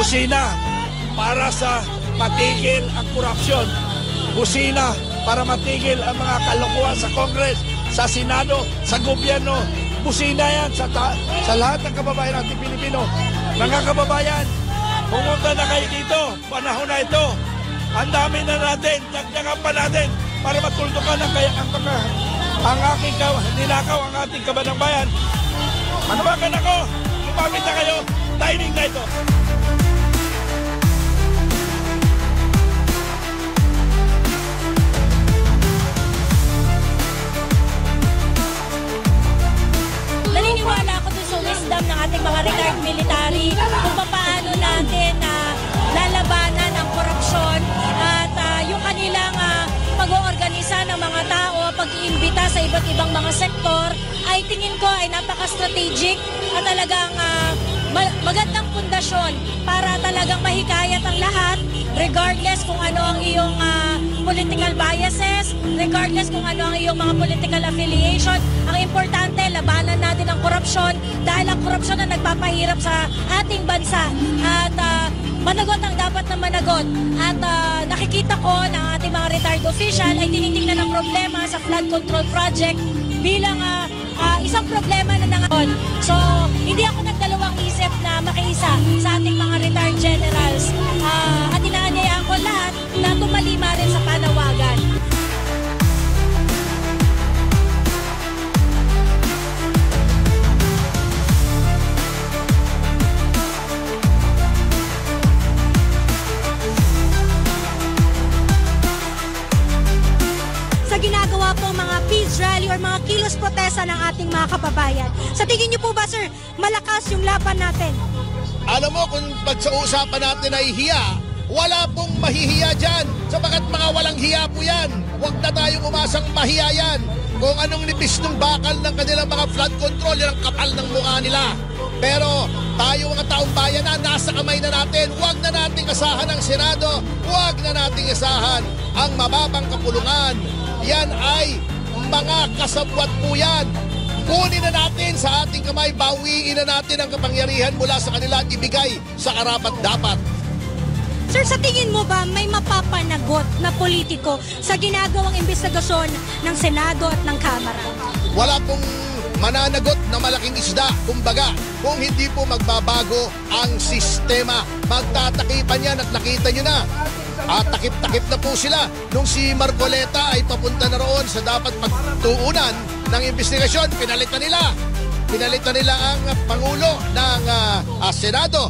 busina para sa matigil ang korupsyon. Busina para matigil ang mga kalokohan sa Congress, sa Senado, sa gobyerno. Busina yan sa lahat ng kababayan natin Pilipino. Mga kababayan, pumunta na kayo dito. Panahon na ito. Ang dami na natin, dagdagan pa natin para matuldukan ang aking ninakaw, ang ating kabanang bayan. Manawagan ako, lumapit na kayo, timing na ito. Naniniwala ako dun sa wisdom ng ating mga retired military kung paano natin lalabanan ang korupsyon at yung kanilang pag-oorganisa ng mga tao, pag-iimbita sa iba't ibang mga sektor ay tingin ko ay napaka-strategic at talagang magandang pundasyon para talagang mahikayat ang lahat regardless kung ano ang iyong political biases, regardless kung ano ang iyong mga political affiliation. Ang importante, labanan natin ang korupsyon dahil ang korupsyon ang nagpapahirap sa ating bansa at managot ang dapat na managot. At nakikita ko na ating mga retired official ay tinitingnan ang problema sa flood control project bilang isang problema na nangayon. So, hindi ako nagdalawang isip na makiisa sa ating mga retired generals. At inaanyayaan ko lahat na tumalima rin sa panawagan. Ginagawa po mga peace rally or mga kilos protesta ng ating mga kababayan. Sa tingin niyo po ba, sir, malakas yung laban natin? Alam mo, kung pag sa usapan natin ay hiya, wala pong mahihiya dyan. Sapagat mga walang hiya po yan. Huwag na tayong umasang mahiya yan. Kung anong nipis ng bakal ng kanilang mga flood control, yan ang kapal ng mukha nila. Pero tayo mga taong bayan na nasa kamay na natin. Huwag na nating asahan ang Senado. Huwag na nating asahan ang mababang kapulungan. Yan ay mga kasabwat po yan. Kunin na natin sa ating kamay, bawiin na natin ang kapangyarihan mula sa kanila at ibigay sa karapat-dapat. Sir, sa tingin mo ba may mapapanagot na politiko sa ginagawang investigasyon ng Senado at ng Kamara? Wala pong mananagot na malaking isda. Kumbaga, kung hindi po magbabago ang sistema, magtatakipan yan at nakita nyo na. At takip-takip na po sila nung si Marcoleta ay papunta na roon sa dapat pagtuunan ng investigasyon. Pinalitan nila ang Pangulo ng Senado.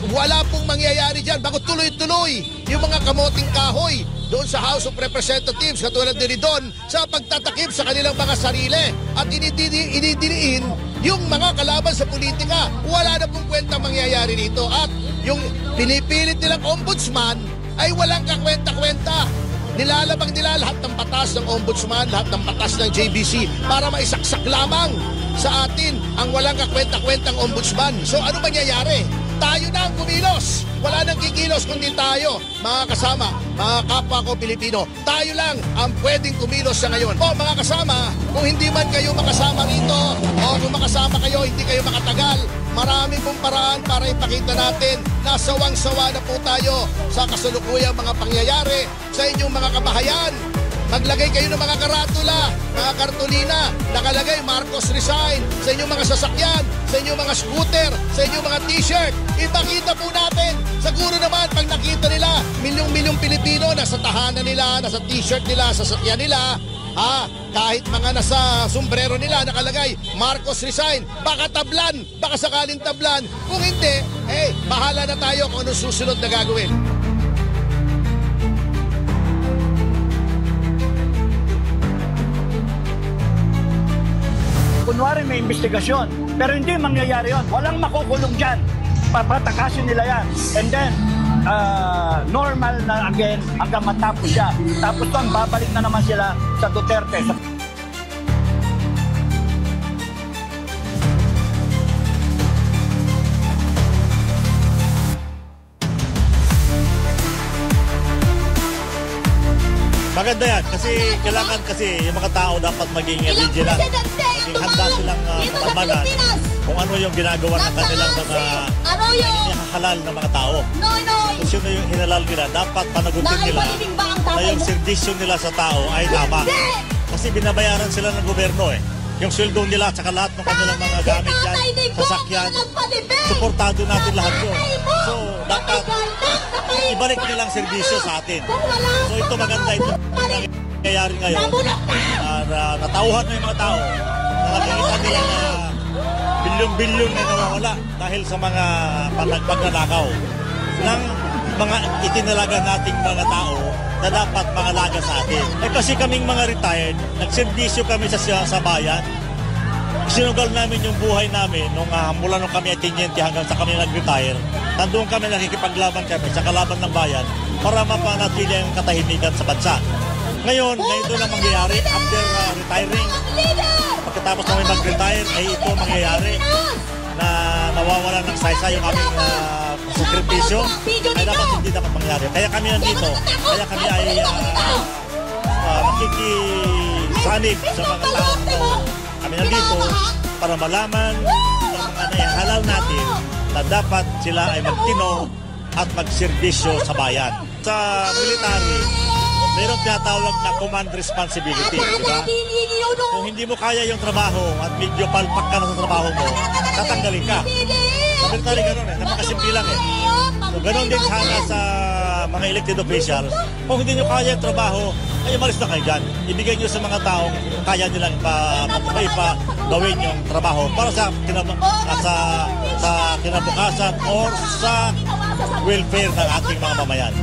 Wala pong mangyayari dyan. Bago tuloy-tuloy yung mga kamoting kahoy doon sa House of Representatives katulad ni Ridon sa pagtatakip sa kanilang mga sarili at inidiriin yung mga kalaban sa politika. Wala na pong kwentang mangyayari dito. At yung pinipilit nilang ombudsman ay walang kakwenta-kwenta. Nilalabag nila lahat ng batas ng ombudsman, lahat ng batas ng JBC para maisaksak lamang sa atin ang walang kakwenta-kwentang ombudsman. So ano mangyayari? Tayo na ang kumilos. Wala nang kikilos kundi tayo, mga kasama, mga kapwa ko Pilipino. Tayo lang ang pwedeng kumilos sa ngayon. O mga kasama, kung hindi man kayo makasama rito, o kung makasama kayo, hindi kayo makatagal, marami pong paraan para ipakita natin na sawang-sawa na po tayo sa kasalukuyang mga pangyayari sa inyong mga kabahayan. Maglagay kayo ng mga karatula, mga kartulina, nakalagay Marcos resign sa inyong mga sasakyan, sa inyong mga scooter, sa inyong mga t-shirt. Ipakita po natin. Siguro naman pag nakita nila, milyong-milyong Pilipino nasa tahanan nila, nasa t-shirt nila, sa sasakyan nila, kahit mga nasa sombrero nila nakalagay Marcos resign, baka tablan, baka sakaling tablan. Kung hindi, bahala na tayo kung anong susunod na gagawin. Kunwari may investigasyon, pero hindi mangyayari yun. Walang makukulong dyan. Papatakasin nila yan. And then, normal na again hanggang matapos siya. Tapos doon, babalik na naman sila sa Duterte. Maganda yan kasi kailangan kasi yung mga tao dapat maging vigilant. Maging handa silang pagmanan kung ano yung ginagawa ng kanilang mga halal na mga tao. Kung sino yung hinalal nila, dapat panagutin nila na yung servisyo nila sa tao ay tama. Kasi binabayaran sila ng gobyerno eh. Yung sweldo nila at saka lahat ng kanilang mga gamit yan, sasakyan, suportado natin lahat yun. So, dapat ibalik nilang serbisyo sa atin. So, ito maganda ito. Nangyayari ngayon, natauhan na yung mga tao na nakikita nila na bilyon-bilyon na nawawala dahil sa mga pagnanakaw ng mga itinalaga nating mga tao na dapat mangalaga sa atin. Eh kasi kaming mga retired, nagserbisyo kami sa bayan. Sinugal namin yung buhay namin mula nung kami ay tinyente hanggang sa kami nag-retire. Nandun kami nakikipaglaban kami sa kalaban ng bayan para mapanatili ang katahimikan sa bansa. Ngayon, ganito na mangyayari after retiring. Pagkatapos namin mag-retire, ay ito mangyayari na nawawalan ng saysay yung aming sakripisyo, ay dapat hindi dapat mangyari. Kaya kami nandito, kaya kami ay nakikisanib sa mga tao ito. Kami nandito para malaman ang mga naihalal natin na dapat sila ay magtino at magserbisyo sa bayan. Sa military, mayroong tinatawag na command responsibility, di ba? Kung hindi mo kaya yung trabaho at medyo palpak ka na sa trabaho mo, tatanggalin ka. Sa military gano'n eh, napakasimple lang eh. So gano'n din sana sa mga elected officials. Kung hindi nyo kaya yung trabaho, ay umalis na kayo dyan. Ibigay nyo sa mga taong kaya nilang gawin yung trabaho para sa kinabukasan or sa welfare ng ating mga mamayan.